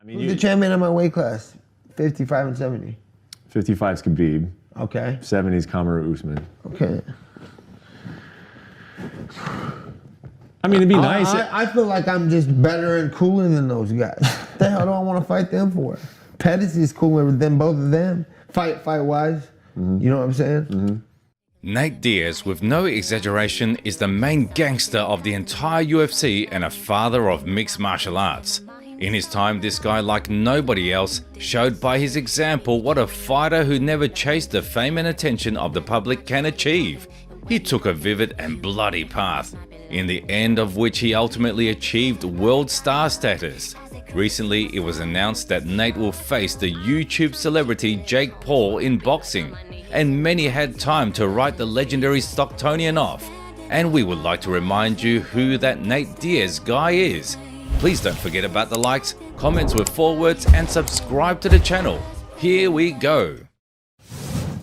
Who's the champion of my weight class? 55 and 70. 55's Khabib. Okay. 70's Kamaru Usman. Okay. I mean, it'd be nice. I feel like I'm just better and cooler than those guys. What the hell do I want to fight them for? Pettis is cooler than both of them. Fight-wise. You know what I'm saying? Nate Diaz, with no exaggeration, is the main gangster of the entire UFC and a father of mixed martial arts. In his time, this guy, like nobody else, showed by his example what a fighter who never chased the fame and attention of the public can achieve. He took a vivid and bloody path, in the end of which he ultimately achieved world star status. Recently, it was announced that Nate will face the YouTube celebrity Jake Paul in boxing, and many had time to write the legendary Stocktonian off. And we would like to remind you who that Nate Diaz guy is. Please don't forget about the likes, comments with forwards, and subscribe to the channel. Here we go.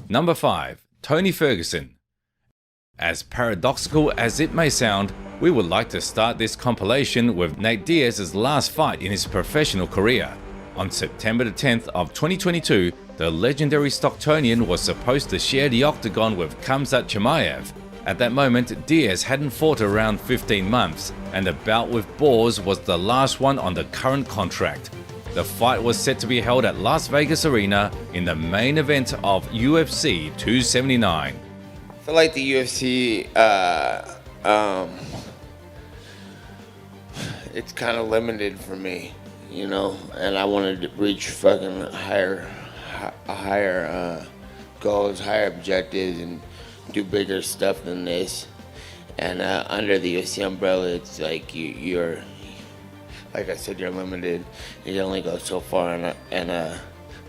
Number 5. Tony Ferguson. As paradoxical as it may sound, we would like to start this compilation with Nate Diaz's last fight in his professional career. On September the 10th of 2022, the legendary Stocktonian was supposed to share the octagon with Khamzat Chimaev. At that moment, Diaz hadn't fought around 15 months, and the bout with Boers was the last one on the current contract. The fight was set to be held at Las Vegas Arena in the main event of UFC 279. I feel like the UFC, it's kind of limited for me, you know, and I wanted to reach fucking higher goals, higher objectives, and do bigger stuff than this. And under the UFC umbrella, it's like you're, like I said, you're limited. You only go so far, and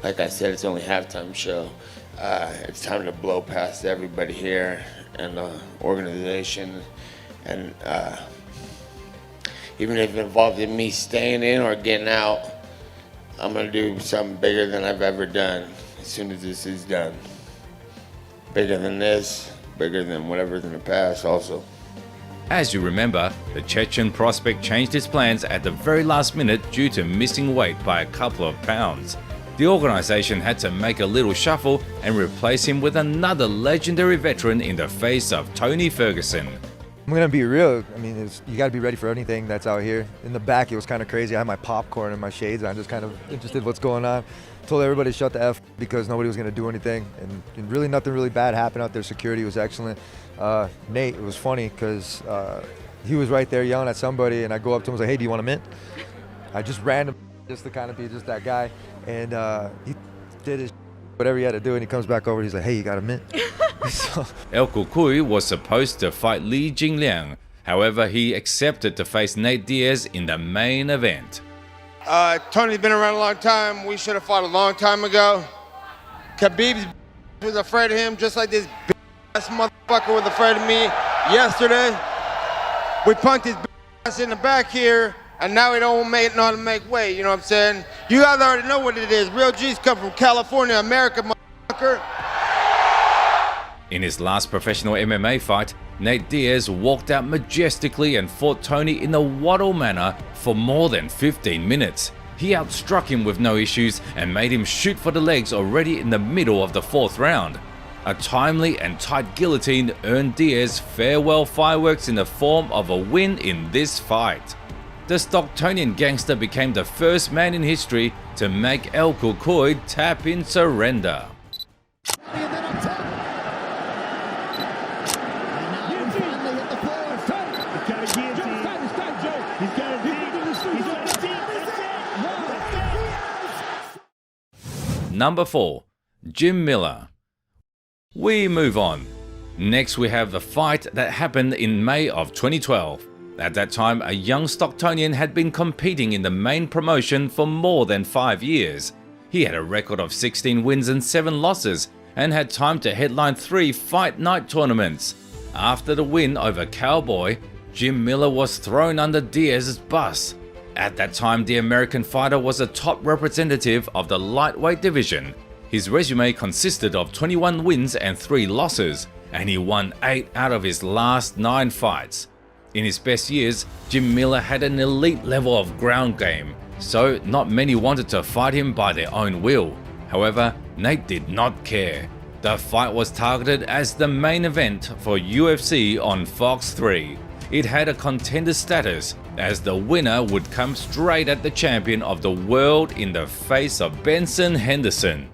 like I said, it's only halftime show. It's time to blow past everybody here and the organization, and even if it involves me staying in or getting out, I'm gonna do something bigger than I've ever done as soon as this is done. Bigger than this, bigger than whatever's in the past also. As you remember, the Chechen prospect changed his plans at the very last minute due to missing weight by a couple of pounds. The organization had to make a little shuffle and replace him with another legendary veteran in the face of Tony Ferguson. I'm gonna be real. I mean, you gotta be ready for anything that's out here. In the back, it was kind of crazy. I had my popcorn and my shades. I'm just kind of interested in what's going on. Told everybody to shut the F because nobody was gonna do anything, and really nothing really bad happened out there. Security was excellent. Nate, it was funny because he was right there yelling at somebody, and I go up to him and was like, "Hey, do you want a mint?" I just random, just to kind of be just that guy, and he did his whatever he had to do, and he comes back over. He's like, "Hey, you got a mint?" So, El Cucuy was supposed to fight Li Jingliang. However, he accepted to face Nate Diaz in the main event. Tony's been around a long time. We should have fought a long time ago. Khabib was afraid of him, just like this ass motherfucker was afraid of me yesterday. We punked his ass in the back here, and now he don't know how to make weight. You know what I'm saying? You guys already know what it is. Real G's come from California, America, motherfucker. In his last professional MMA fight, Nate Diaz walked out majestically and fought Tony in a waddle manner for more than 15 minutes. He outstruck him with no issues and made him shoot for the legs already in the middle of the 4th round. A timely and tight guillotine earned Diaz farewell fireworks in the form of a win in this fight. The Stocktonian gangster became the first man in history to make El Cucuy tap in surrender. Number 4. Jim Miller. We move on. Next we have the fight that happened in May of 2012. At that time, a young Stocktonian had been competing in the main promotion for more than 5 years. He had a record of 16 wins and 7 losses and had time to headline 3 fight night tournaments. After the win over Cowboy, Jim Miller was thrown under Diaz's bus. At that time, the American fighter was a top representative of the lightweight division. His resume consisted of 21 wins and 3 losses, and he won 8 out of his last 9 fights. In his best years, Jim Miller had an elite level of ground game, so not many wanted to fight him by their own will. However, Nate did not care. The fight was targeted as the main event for UFC on Fox 3. It had a contender status, as the winner would come straight at the champion of the world in the face of Benson Henderson.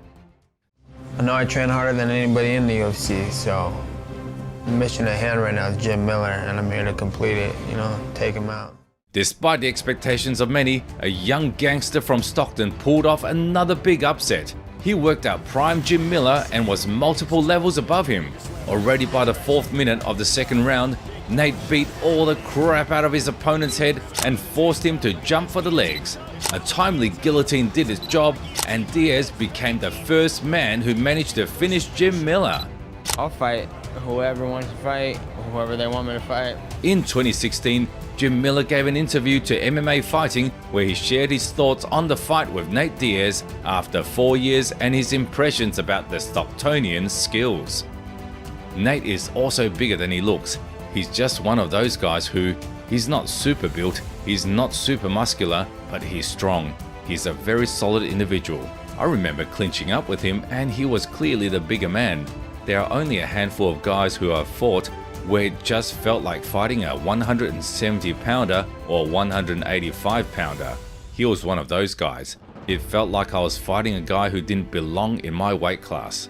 I know I train harder than anybody in the UFC, so the mission at hand right now is Jim Miller, and I'm here to complete it, take him out. Despite the expectations of many, a young gangster from Stockton pulled off another big upset. He worked out prime Jim Miller and was multiple levels above him. Already by the 4th minute of the second round, Nate beat all the crap out of his opponent's head and forced him to jump for the legs. A timely guillotine did its job, and Diaz became the first man who managed to finish Jim Miller. I'll fight whoever wants to fight, whoever they want me to fight. In 2016, Jim Miller gave an interview to MMA Fighting where he shared his thoughts on the fight with Nate Diaz after 4 years and his impressions about the Stocktonian's skills. Nate is also bigger than he looks. He's just one of those guys who, he's not super built, he's not super muscular, but he's strong. He's a very solid individual. I remember clinching up with him and he was clearly the bigger man. There are only a handful of guys who have fought where it just felt like fighting a 170-pounder or 185-pounder. He was one of those guys. It felt like I was fighting a guy who didn't belong in my weight class.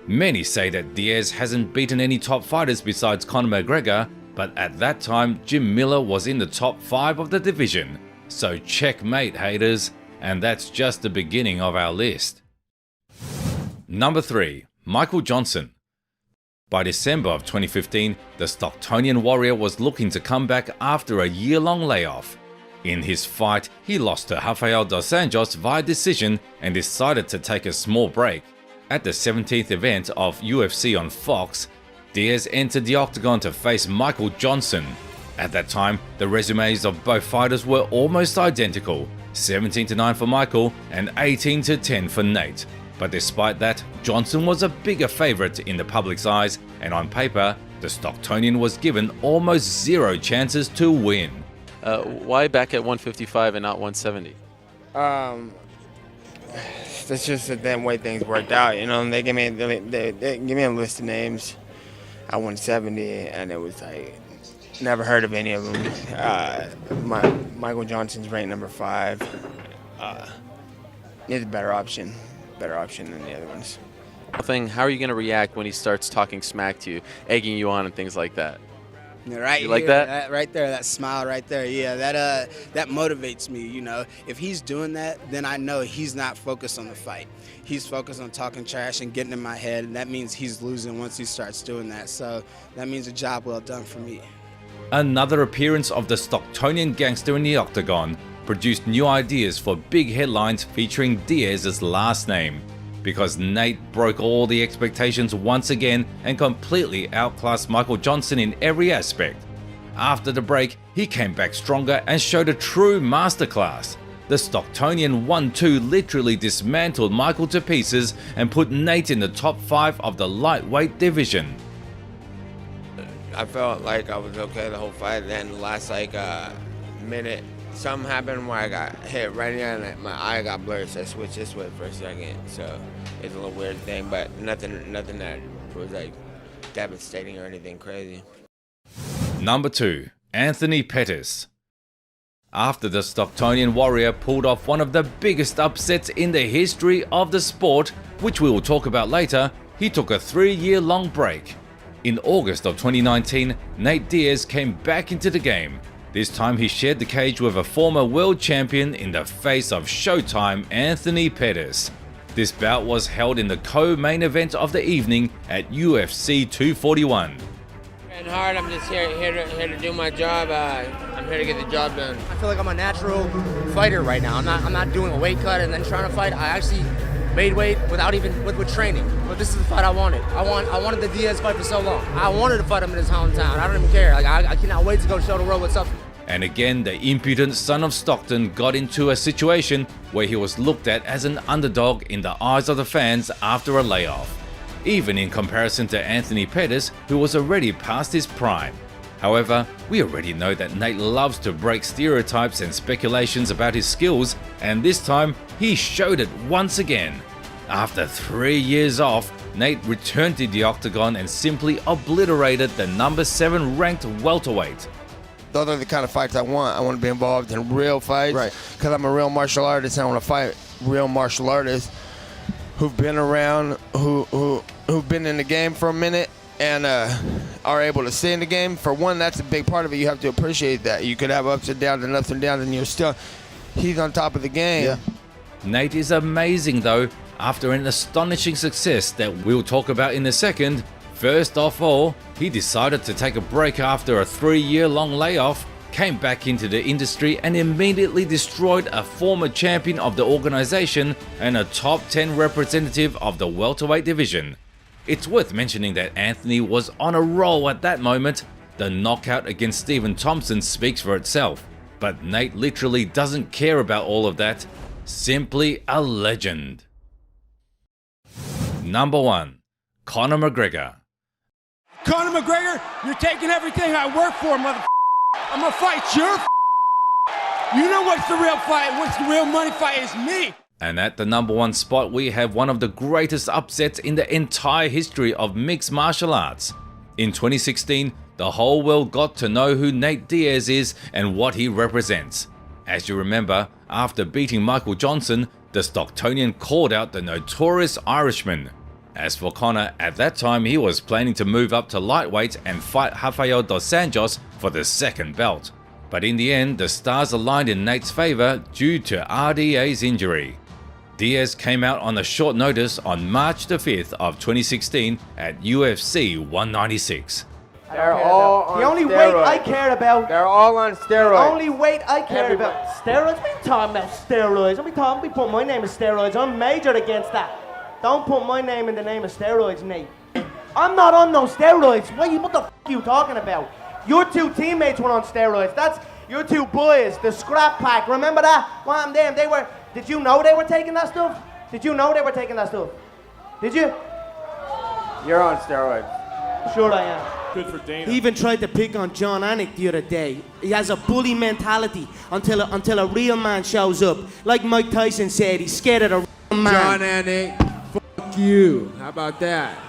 Many say that Diaz hasn't beaten any top fighters besides Conor McGregor, but at that time Jim Miller was in the top 5 of the division. So checkmate, haters, and that's just the beginning of our list. Number 3. Michael Johnson. By December of 2015, the Stocktonian Warrior was looking to come back after a year-long layoff. In his fight, he lost to Rafael dos Anjos via decision and decided to take a small break. At the 17th event of UFC on Fox, Diaz entered the octagon to face Michael Johnson. At that time, the resumes of both fighters were almost identical, 17-9 for Michael and 18-10 for Nate. But despite that, Johnson was a bigger favorite in the public's eyes, and on paper, the Stocktonian was given almost 0 chances to win. Why back at 155 and not 170? That's just the way things worked out. They gave me a list of names at 170, and it was like never heard of any of them. Michael Johnson's ranked number 5. He's a better option than the other ones. How are you going to react when he starts talking smack to you, egging you on and things like that? Right you like here, that? Right there, that smile right there. Yeah, that motivates me, If he's doing that, then I know he's not focused on the fight. He's focused on talking trash and getting in my head, and that means he's losing once he starts doing that. So that means a job well done for me. Another appearance of the Stocktonian gangster in the octagon produced new ideas for big headlines featuring Diaz's last name, because Nate broke all the expectations once again and completely outclassed Michael Johnson in every aspect. After the break, he came back stronger and showed a true masterclass. The Stocktonian 1-2 literally dismantled Michael to pieces and put Nate in the top 5 of the lightweight division. I felt like I was okay the whole fight, then the last minute, something happened where I got hit right here and my eye got blurred, so I switched this way for a second. So it's a little weird thing, but nothing that was devastating or anything crazy. Number 2. Anthony Pettis. After the Stocktonian Warrior pulled off one of the biggest upsets in the history of the sport, which we will talk about later, he took a 3-year-long break. In August of 2019, Nate Diaz came back into the game. This time he shared the cage with a former world champion in the face of Showtime Anthony Pettis. This bout was held in the co-main event of the evening at UFC 241. And hard, I'm just here to do my job. I'm here to get the job done. I feel like I'm a natural fighter right now. I'm not doing a weight cut and then trying to fight. I actually made weight without even with training. But this is the fight I wanted. I wanted the Diaz fight for so long. I wanted to fight him in his hometown. I don't even care. I cannot wait to go show the world what's up. And again, the impudent son of Stockton got into a situation where he was looked at as an underdog in the eyes of the fans after a layoff, even in comparison to Anthony Pettis, who was already past his prime. However, we already know that Nate loves to break stereotypes and speculations about his skills, and this time he showed it once again. After 3 years off, Nate returned to the octagon and simply obliterated the number 7 ranked welterweight. Those are the kind of fights I want. I want to be involved in real fights. Right. Because I'm a real martial artist and I want to fight real martial artists who've been around, who've been in the game for a minute and are able to stay in the game. For one, that's a big part of it. You have to appreciate that. You could have ups and downs and ups and downs, and he's on top of the game. Yeah. Nate is amazing though. After an astonishing success that we'll talk about in a second, first of all, he decided to take a break after a 3-year-long layoff, came back into the industry and immediately destroyed a former champion of the organization and a top 10 representative of the welterweight division. It's worth mentioning that Anthony was on a roll at that moment. The knockout against Stephen Thompson speaks for itself, but Nate literally doesn't care about all of that. Simply a legend. Number 1. Conor McGregor. Conor McGregor, you're taking everything I work for, motherfucker. I'm gonna fight your You know what's the real fight? What's the real money fight is me. And at the number 1 spot, we have one of the greatest upsets in the entire history of mixed martial arts. In 2016, the whole world got to know who Nate Diaz is and what he represents. As you remember, after beating Michael Johnson, the Stocktonian called out the notorious Irishman. As for Conor, at that time he was planning to move up to lightweight and fight Rafael dos Anjos for the second belt. But in the end, the stars aligned in Nate's favor due to RDA's injury. Diaz came out on a short notice on March the 5th of 2016 at UFC 196. They're all on The only steroids. weight I care about. They're all on The steroids. only weight I care about. Steroids? What are you talking about? Steroids? What are we put my name in steroids? I'm majored against that. Don't put my name in the name of steroids, Nate. I'm not on no steroids. What the f are you talking about? Your 2 teammates were on steroids. That's your 2 boys, the scrap pack. Remember that? Well, damn, they were. Did you know they were taking that stuff? Did you know they were taking that stuff? Did you? You're on steroids. Sure I am. Good for Dana. He even tried to pick on John Anik the other day. He has a bully mentality until a real man shows up. Like Mike Tyson said, he's scared of a real man. John Anik, fuck you. How about that?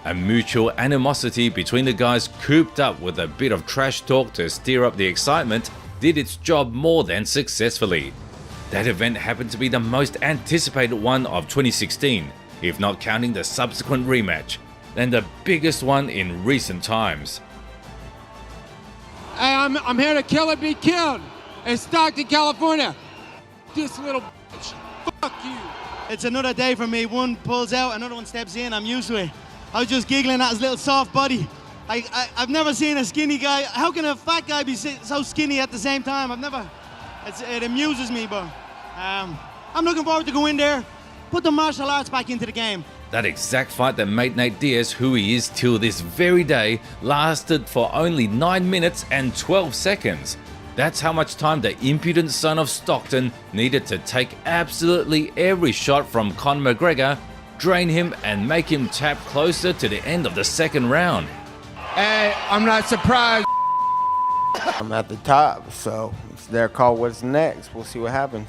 A mutual animosity between the guys, cooped up with a bit of trash talk to stir up the excitement, did its job more than successfully. That event happened to be the most anticipated one of 2016, if not counting the subsequent rematch, and the biggest one in recent times. Hey, I'm here to kill or be killed in Stockton, California. This little bitch. Fuck you. It's another day for me. One pulls out, another one steps in. I'm used to it. I was just giggling at his little soft body. I've never seen a skinny guy. How can a fat guy be so skinny at the same time? It amuses me, but I'm looking forward to go in there, put the martial arts back into the game. That exact fight that made Nate Diaz who he is till this very day lasted for only 9 minutes and 12 seconds. That's how much time the impudent son of Stockton needed to take absolutely every shot from Conor McGregor, drain him and make him tap closer to the end of the second round. Hey, I'm not surprised. I'm at the top, so it's their call what's next. We'll see what happens.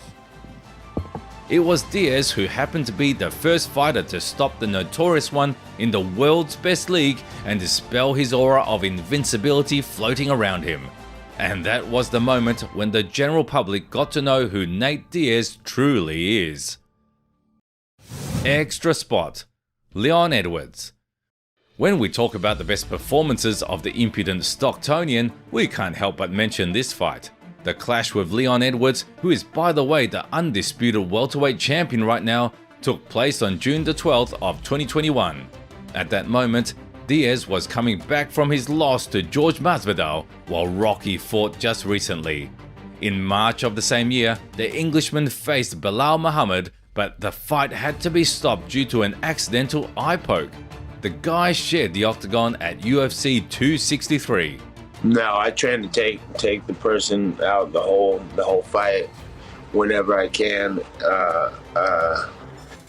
It was Diaz who happened to be the first fighter to stop the notorious one in the world's best league and dispel his aura of invincibility floating around him. And that was the moment when the general public got to know who Nate Diaz truly is. Extra spot: Leon Edwards. When we talk about the best performances of the impudent Stocktonian, we can't help but mention this fight. The clash with Leon Edwards, who is by the way the undisputed welterweight champion right now, took place on June the 12th of 2021. At that moment, Diaz was coming back from his loss to George Masvidal, while Rocky fought just recently. In March of the same year, the Englishman faced Bilal Muhammad, but the fight had to be stopped due to an accidental eye poke. The guy shared the octagon at UFC 263. No, I try to take the person out the whole fight whenever I can.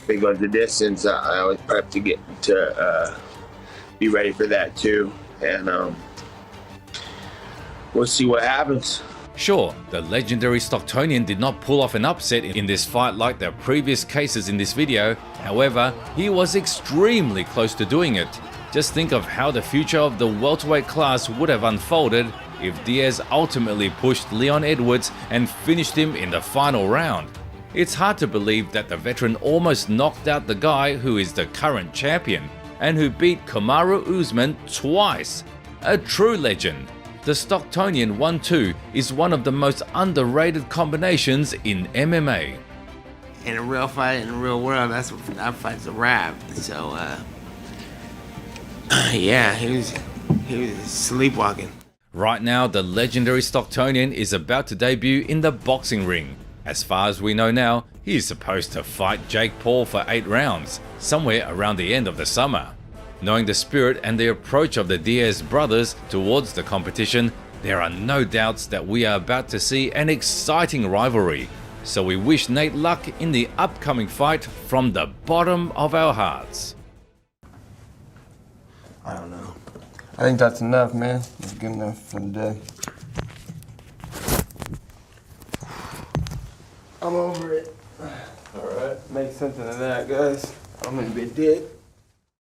Because the distance, I always prep to get to be ready for that too. And we'll see what happens. Sure, the legendary Stocktonian did not pull off an upset in this fight like the previous cases in this video. However, he was extremely close to doing it. Just think of how the future of the welterweight class would have unfolded if Diaz ultimately pushed Leon Edwards and finished him in the final round. It's hard to believe that the veteran almost knocked out the guy who is the current champion and who beat Kamaru Usman twice. A true legend. The Stocktonian 1-2 is one of the most underrated combinations in MMA. In a real fight, in the real world, that fight's a wrap. So, yeah, he was sleepwalking. Right now, the legendary Stocktonian is about to debut in the boxing ring. As far as we know now, he is supposed to fight Jake Paul for 8 rounds, somewhere around the end of the summer. Knowing the spirit and the approach of the Diaz brothers towards the competition, there are no doubts that we are about to see an exciting rivalry. So we wish Nate luck in the upcoming fight from the bottom of our hearts. I don't know. I think that's enough, man. It's good enough for the day. I'm over it. All right. Make something of that, guys. I'm gonna be dead.